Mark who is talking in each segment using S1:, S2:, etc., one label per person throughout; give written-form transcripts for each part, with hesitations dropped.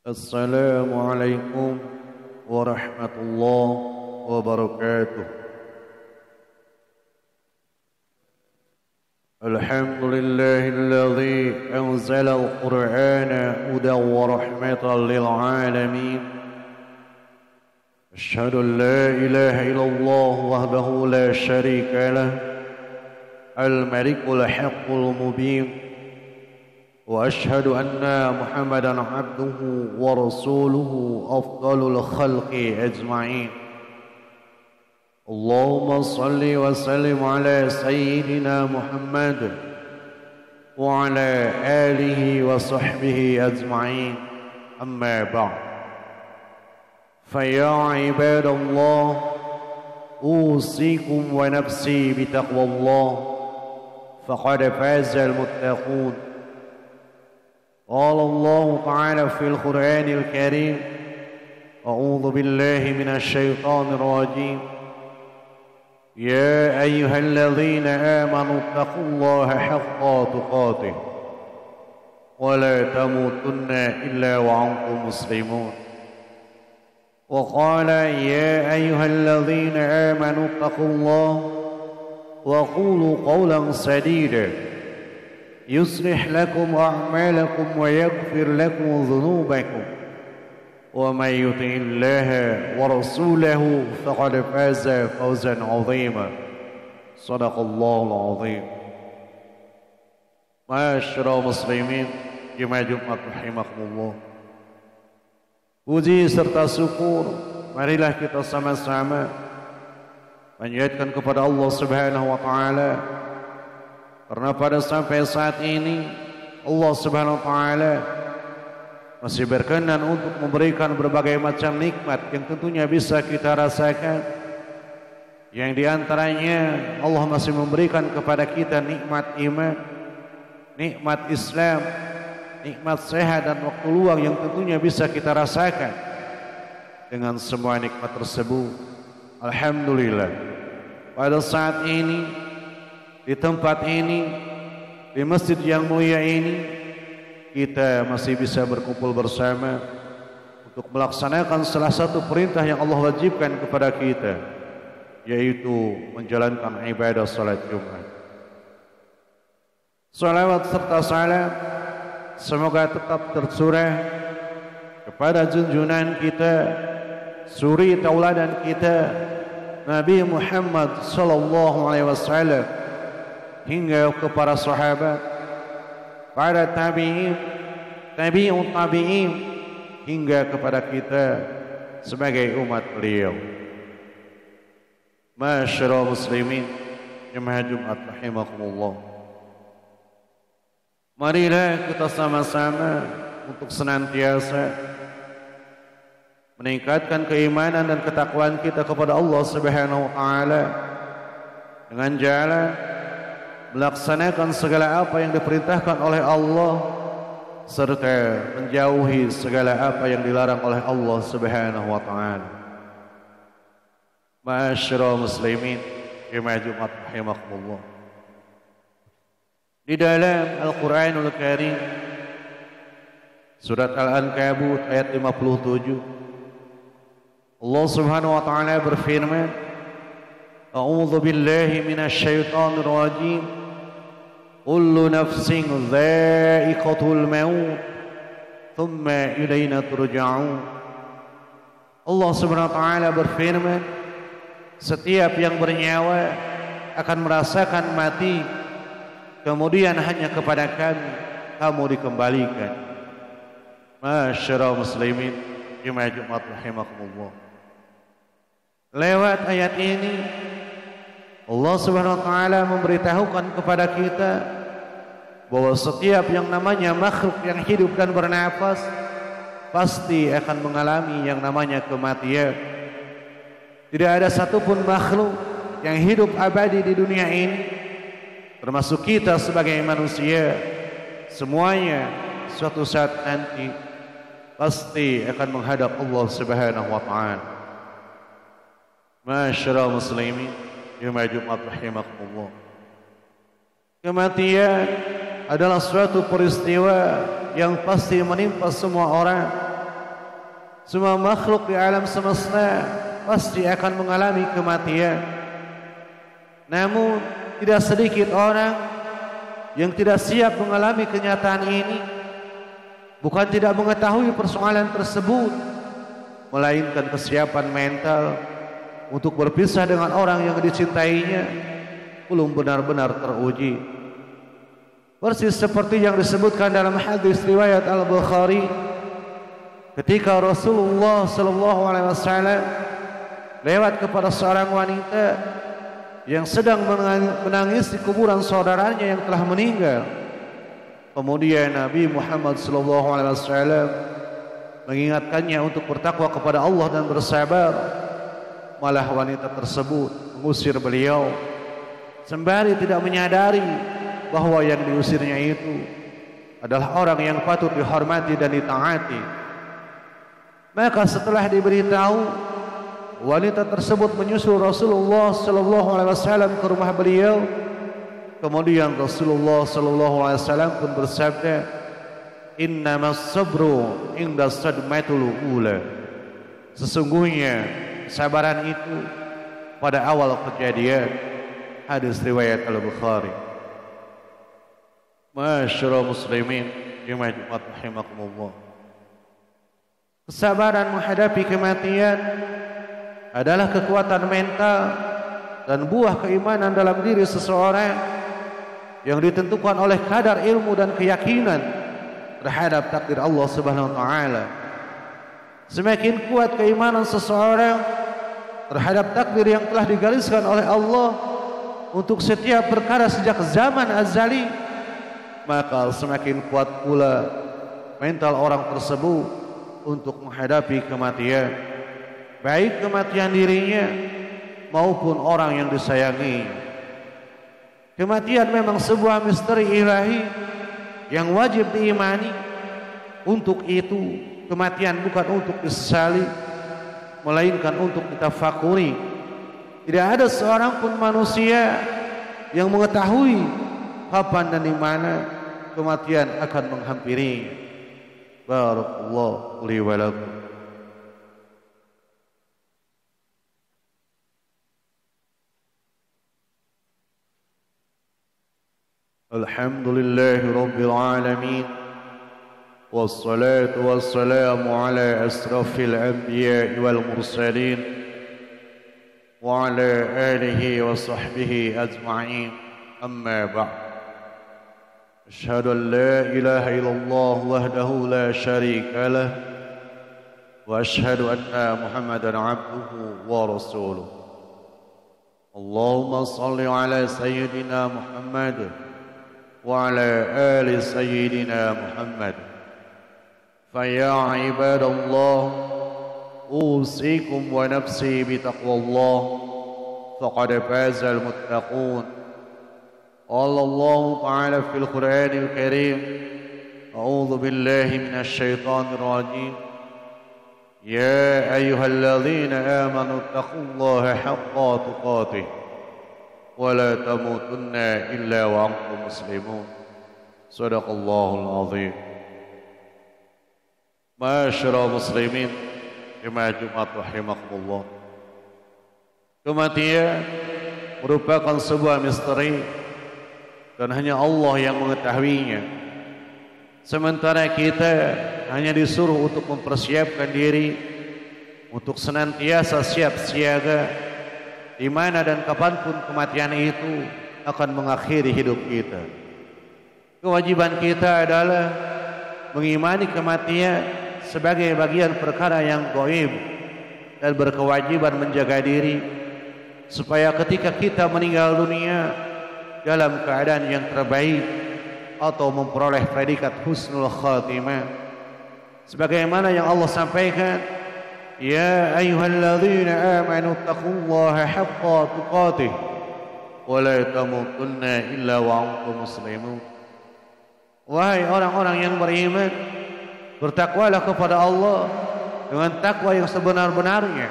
S1: Assalamualaikum warahmatullahi wabarakatuh. Alhamdulillahilladzi anzala al-Qur'ana hudan wa rahmatan lil alamin. Asyhadu an la ilaha illallah wahdahu la syarika lah. Al-Malikul Haqqul Mubin. وأشهد أن محمدًا عبده ورسوله أفضل الخلق أجمعين. اللهم صل وسلم على سيدنا محمد وعلى آله وصحبه أجمعين. أما بعد، فيا عباد الله، أوصيكم ونفسي بتقوى الله، فقد فاز المتقون. قال الله تعالى في القرآن الكريم: أعوذ بالله من الشيطان الرجيم. يا أيها الذين آمنوا اتقوا الله حق تقاته ولا تموتن إلا وأنتم مسلمون. وقال: يا أيها الذين آمنوا اتقوا الله وقولوا قولا سديدا يصلح لكم أعمالكم ويغفر لكم ذنوبكم ومن يطع الله ورسوله فقد فاز فوزا عظيما. صدق الله العظيم. Masyaallah muslimin, jemaah Jumat rahimakumullah. Puji serta syukur marilah kita sama-sama panjatkan kepada Allah Subhanahu wa taala. Karena pada sampai saat ini Allah Subhanahu wa taala masih berkenan untuk memberikan berbagai macam nikmat yang tentunya bisa kita rasakan. Yang diantaranya Allah masih memberikan kepada kita nikmat iman, nikmat Islam, nikmat sehat dan waktu luang yang tentunya bisa kita rasakan. Dengan semua nikmat tersebut, alhamdulillah, pada saat ini di tempat ini, di masjid yang mulia ini, kita masih bisa berkumpul bersama untuk melaksanakan salah satu perintah yang Allah wajibkan kepada kita, yaitu menjalankan ibadah salat Jumat. Salawat serta salam semoga tetap tercurah kepada junjungan kita, suri tauladan kita, Nabi Muhammad sallallahu alaihi wasallam, hingga ke para sahabat, para tabi'in, tabi'ut tabi'in, hingga kepada kita sebagai umat beliau. Masyaallah muslimin, jemaah Jumat rahimakumullah. Marilah kita sama-sama untuk senantiasa meningkatkan keimanan dan ketakwaan kita kepada Allah Subhanahu wa taala dengan jalan melaksanakan segala apa yang diperintahkan oleh Allah serta menjauhi segala apa yang dilarang oleh Allah Subhanahu wa taala. Masyaallah muslimin, jemaah Jumat rahimakumullah. Di dalam Al-Qur'anul Karim surat Al-Ankabut ayat 57, Allah Subhanahu wa taala berfirman: A'udzu billahi minasy syaithanir rajim. Kullu nafsin dha'iqatul maut, thumma ilaina turja'un. Allah Subhanahu wa taala berfirman, setiap yang bernyawa akan merasakan mati, kemudian hanya kepada kami kamu dikembalikan. Masyaallah muslimin, jemaah Jumat rahimakumullah. Lewat ayat ini Allah Subhanahu wa taala memberitahukan kepada kita bahwa setiap yang namanya makhluk yang hidup dan bernafas pasti akan mengalami yang namanya kematian. Tidak ada satupun makhluk yang hidup abadi di dunia ini, termasuk kita sebagai manusia, semuanya suatu saat nanti pasti akan menghadap Allah Subhanahu wa taala. Masyaallah muslimin, jemaah Jumat rahimakumullah. Kematian adalah suatu peristiwa yang pasti menimpa semua orang, Semua makhluk di alam semesta pasti akan mengalami kematian. Namun tidak sedikit orang yang tidak siap mengalami kenyataan ini. Bukan tidak mengetahui persoalan tersebut, melainkan kesiapan mental untuk berpisah dengan orang yang dicintainya belum benar-benar teruji. Persis seperti yang disebutkan dalam hadis riwayat Al-Bukhari, ketika Rasulullah SAW lewat kepada seorang wanita yang sedang menangis di kuburan saudaranya yang telah meninggal. Kemudian Nabi Muhammad SAW mengingatkannya untuk bertakwa kepada Allah dan bersabar. Malah wanita tersebut mengusir beliau sembari tidak menyadari bahwa yang diusirnya itu adalah orang yang patut dihormati dan ditaati. Maka setelah diberitahu, wanita tersebut menyusul Rasulullah SAW ke rumah beliau. Kemudian Rasulullah SAW pun bersabda, "Innamas sabru inda sadmatul ula." Sesungguhnya kesabaran itu pada awal kejadian. Hadis riwayat Al-Bukhari. Masyaallah muslimin, jemaah Jumat rahimakumullah. Kesabaran menghadapi kematian adalah kekuatan mental dan buah keimanan dalam diri seseorang yang ditentukan oleh kadar ilmu dan keyakinan terhadap takdir Allah Subhanahu wa taala. Semakin kuat keimanan seseorang terhadap takdir yang telah digariskan oleh Allah untuk setiap perkara sejak zaman azali, maka semakin kuat pula mental orang tersebut untuk menghadapi kematian, baik kematian dirinya maupun orang yang disayangi. Kematian memang sebuah misteri ilahi yang wajib diimani. Untuk itu kematian bukan untuk disesali, melainkan untuk ditafakuri. Tidak ada seorang pun manusia yang mengetahui kapan dan di mana kematian akan menghampirinya. Barakallahu li wa lakum. Alhamdulillahi rabbil alamin. Wassalatu wassalamu ala asrafil anbiya'i wal mursalin wa ala alihi wa sahbihi ajma'in. Amma ba'd. أشهد أن لا إله إلا الله وحده لا شريك له وأشهد أن محمدا عبده ورسوله. اللهم صل على سيدنا محمد وعلى آل سيدنا محمد. فيا عباد الله أوصيكم ونفسي بتقوى الله فقد فاز المتقون. قال الله تعالى في القرآن الكريم: أعوذ بالله من الشيطان الرجيم. يا أيها الذين آمنوا اتقوا الله حق تقاته ولا تموتن إلا وأنتم مسلمون. صدق الله العظيم. Masyaallah muslimin, jemaah Jumat rahimakumullah. Kematian merupakan sebuah misteri dan hanya Allah yang mengetahuinya. Sementara kita hanya disuruh untuk mempersiapkan diri untuk senantiasa siap siaga di mana dan kapanpun kematian itu akan mengakhiri hidup kita. Kewajiban kita adalah mengimani kematian sebagai bagian perkara yang gaib dan berkewajiban menjaga diri supaya ketika kita meninggal dunia dalam keadaan yang terbaik atau memperoleh predikat husnul khatimah. Sebagaimana yang Allah sampaikan, ya ayyuhalladzina amanu taqullaha haqqa tuqatih wa la tamutunna illa wa antum muslimun. Wahai orang-orang yang beriman, bertakwalah kepada Allah dengan takwa yang sebenar-benarnya,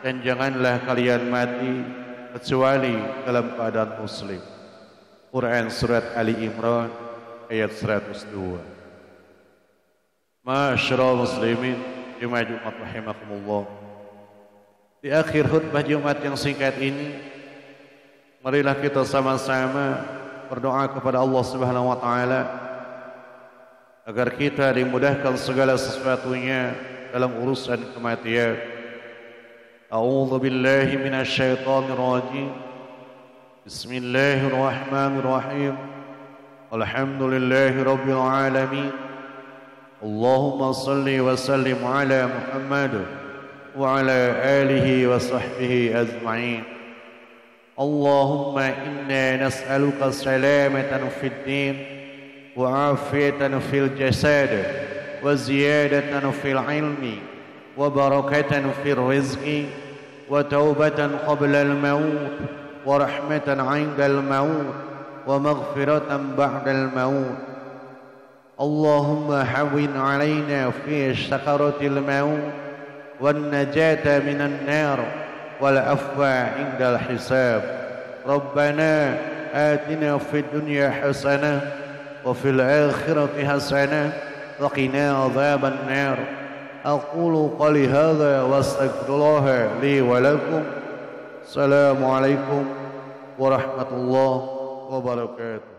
S1: dan janganlah kalian mati kecuali dalam keadaan muslim. Quran surat Ali Imran ayat 102. Masyaallah muslimin, jemaah Jumat rahimakumullah. Di akhir khutbah Jumat yang singkat ini, marilah kita sama-sama berdoa kepada Allah Subhanahu wa taala agar kita dimudahkan segala sesuatunya dalam urusan kematian. A'udzu billahi minasyaitonir rajim. Bismillahirrahmanirrahim. Alhamdulillahi rabbil alamin. Allahumma salli wa sallim ala Muhammad wa ala alihi wa sahbihi ajma'in. Allahumma inna nas'aluka salamatan fid din wa afiyatan fil jasad wa ziyadatan fil ilmi wa barakatan fil rizqi wa taubatan qabla al maut wa rahmatan 'inda al maut wa maghfiratan ba'da al maut. اللهم هون علينا في سكرات الموت والنجاة من النار والعفو عند الحساب. ربنا آتنا في الدنيا حسنة وفي الآخرة حسنة وقنا عذاب النار. أقول قولي هذا واستغفر الله لي ولكم. السلام عليكم ورحمة الله وبركاته.